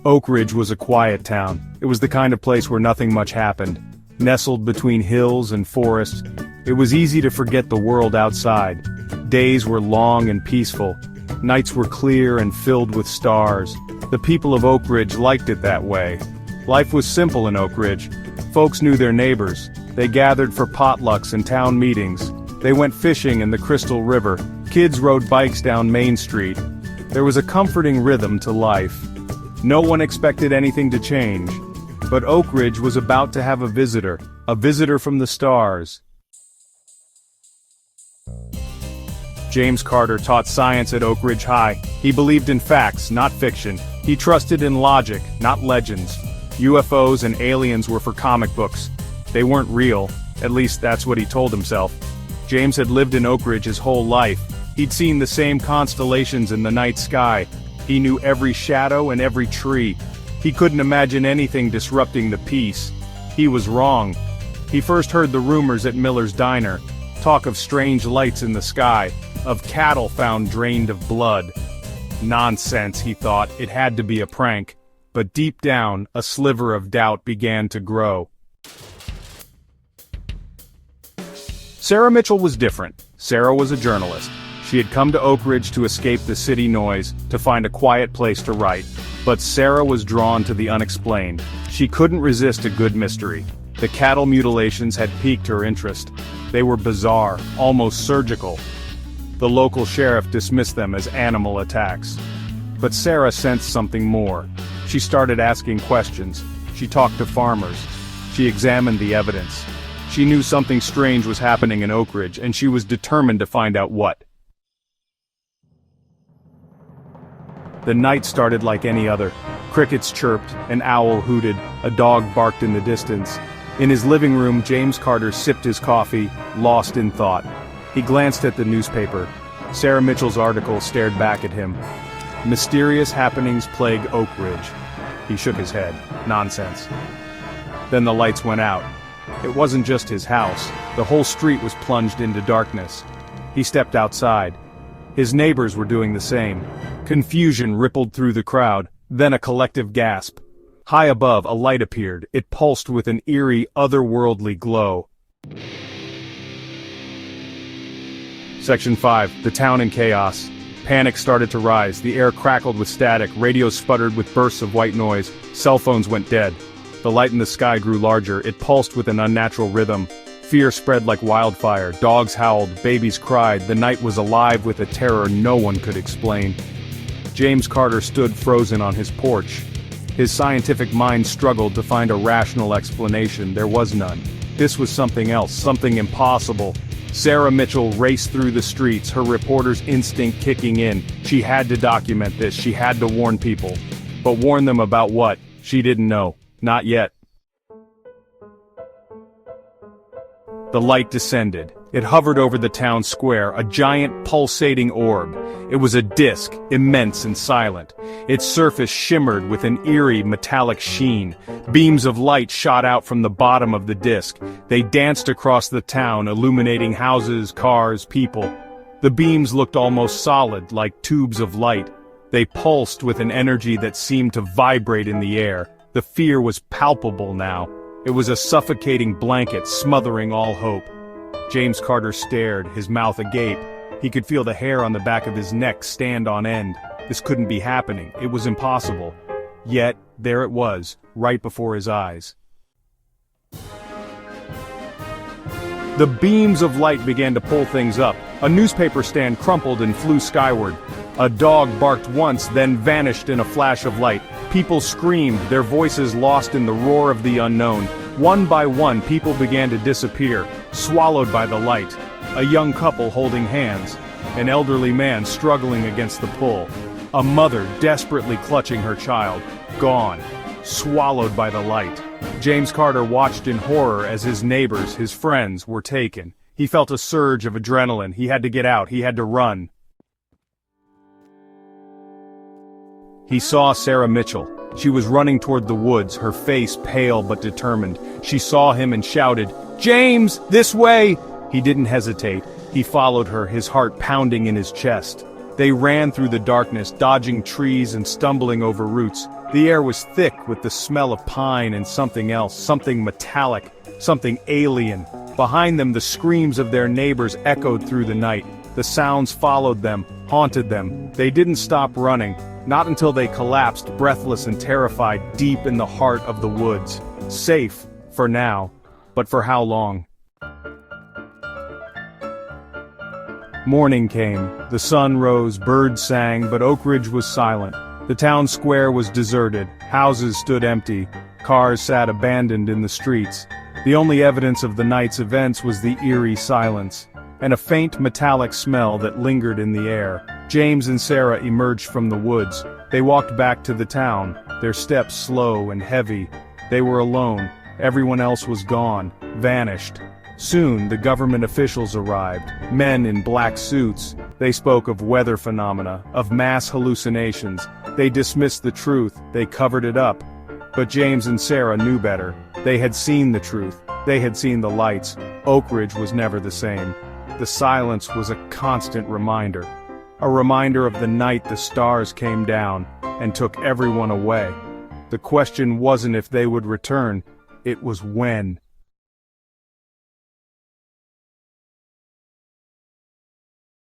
Oakridge was a quiet town. It was the kind of place where nothing much happened. Nestled between hills and forests, it was easy to forget the world outside. Days were long and peaceful. Nights were clear and filled with stars. The people of Oakridge liked it that way. Life was simple in Oakridge. Folks knew their neighbors. They gathered for potlucks and town meetings. They went fishing in the Crystal River. Kids rode bikes down Main Street. There was a comforting rhythm to life. No one expected anything to change. But Oakridge was about to have a visitor from the stars. James Carter taught science at Oakridge High. He believed in facts, not fiction. He trusted in logic, not legends. UFOs and aliens were for comic books. They weren't real, at least that's what he told himself. James had lived in Oakridge his whole life. He'd seen the same constellations in the night sky. He knew every shadow and every tree. He couldn't imagine anything disrupting the peace. He was wrong. He first heard the rumors at Miller's Diner. Talk of strange lights in the sky, of cattle found drained of blood. Nonsense, he thought, it had to be a prank. But deep down, a sliver of doubt began to grow. Sarah Mitchell was different. Sarah was a journalist. She had come to Oakridge to escape the city noise, to find a quiet place to write. But Sarah was drawn to the unexplained. She couldn't resist a good mystery. The cattle mutilations had piqued her interest. They were bizarre, almost surgical. The local sheriff dismissed them as animal attacks. But Sarah sensed something more. She started asking questions. She talked to farmers. She examined the evidence. She knew something strange was happening in Oakridge, and she was determined to find out what. The night started like any other. Crickets chirped, an owl hooted, a dog barked in the distance. In his living room, James Carter sipped his coffee, lost in thought. He glanced at the newspaper. Sarah Mitchell's article stared back at him. Mysterious happenings plague Oakridge. He shook his head. Nonsense. Then the lights went out. It wasn't just his house. The whole street was plunged into darkness. He stepped outside. His neighbors were doing the same. Confusion rippled through the crowd, then a collective gasp. High above, a light appeared. It pulsed with an eerie, otherworldly glow. Section 5. The town in chaos. Panic started to rise. The air crackled with static. Radios sputtered with bursts of white noise. Cell phones went dead. The light in the sky grew larger. It pulsed with an unnatural rhythm. Fear spread like wildfire. Dogs howled. Babies cried. The night was alive with a terror no one could explain. James Carter stood frozen on his porch. His scientific mind struggled to find a rational explanation. There was none. This was something else, something impossible. Sarah Mitchell raced through the streets, her reporter's instinct kicking in. She had to document this. She had to warn people. But warn them about what? She didn't know. Not yet. The light descended. It hovered over the town square, a giant pulsating orb. It was a disk, immense and silent. Its surface shimmered with an eerie metallic sheen. Beams of light shot out from the bottom of the disk. They danced across the town, illuminating houses, cars, people. The beams looked almost solid, like tubes of light. They pulsed with an energy that seemed to vibrate in the air. The fear was palpable now. It was a suffocating blanket smothering all hope. James Carter stared, his mouth agape. He could feel the hair on the back of his neck stand on end. This couldn't be happening. It was impossible. Yet, there it was, right before his eyes. The beams of light began to pull things up. A newspaper stand crumpled and flew skyward. A dog barked once, then vanished in a flash of light. People screamed, their voices lost in the roar of the unknown. One by one, people began to disappear, swallowed by the light. A young couple holding hands. An elderly man struggling against the pull. A mother desperately clutching her child. Gone. Swallowed by the light. James Carter watched in horror as his neighbors, his friends, were taken. He felt a surge of adrenaline. He had to get out. He had to run. He saw Sarah Mitchell. She was running toward the woods, her face pale but determined. She saw him and shouted, "James, this way!" He didn't hesitate. He followed her, his heart pounding in his chest. They ran through the darkness, dodging trees and stumbling over roots. The air was thick with the smell of pine and something else, something metallic, something alien. Behind them, the screams of their neighbors echoed through the night. The sounds followed them, haunted them. They didn't stop running, not until they collapsed, breathless and terrified, deep in the heart of the woods. Safe, for now, but for how long? Morning came. The sun rose, birds sang, but Oakridge was silent. The town square was deserted. Houses stood empty. Cars sat abandoned in the streets. The only evidence of the night's events was the eerie silence, and a faint metallic smell that lingered in the air. James and Sarah emerged from the woods. They walked back to the town, their steps slow and heavy. They were alone. Everyone else was gone, vanished. Soon, the government officials arrived, men in black suits. They spoke of weather phenomena, of mass hallucinations. They dismissed the truth, they covered it up. But James and Sarah knew better. They had seen the truth. They had seen the lights. Oakridge was never the same. The silence was a constant reminder. A reminder of the night the stars came down and took everyone away. The question wasn't if they would return, it was when.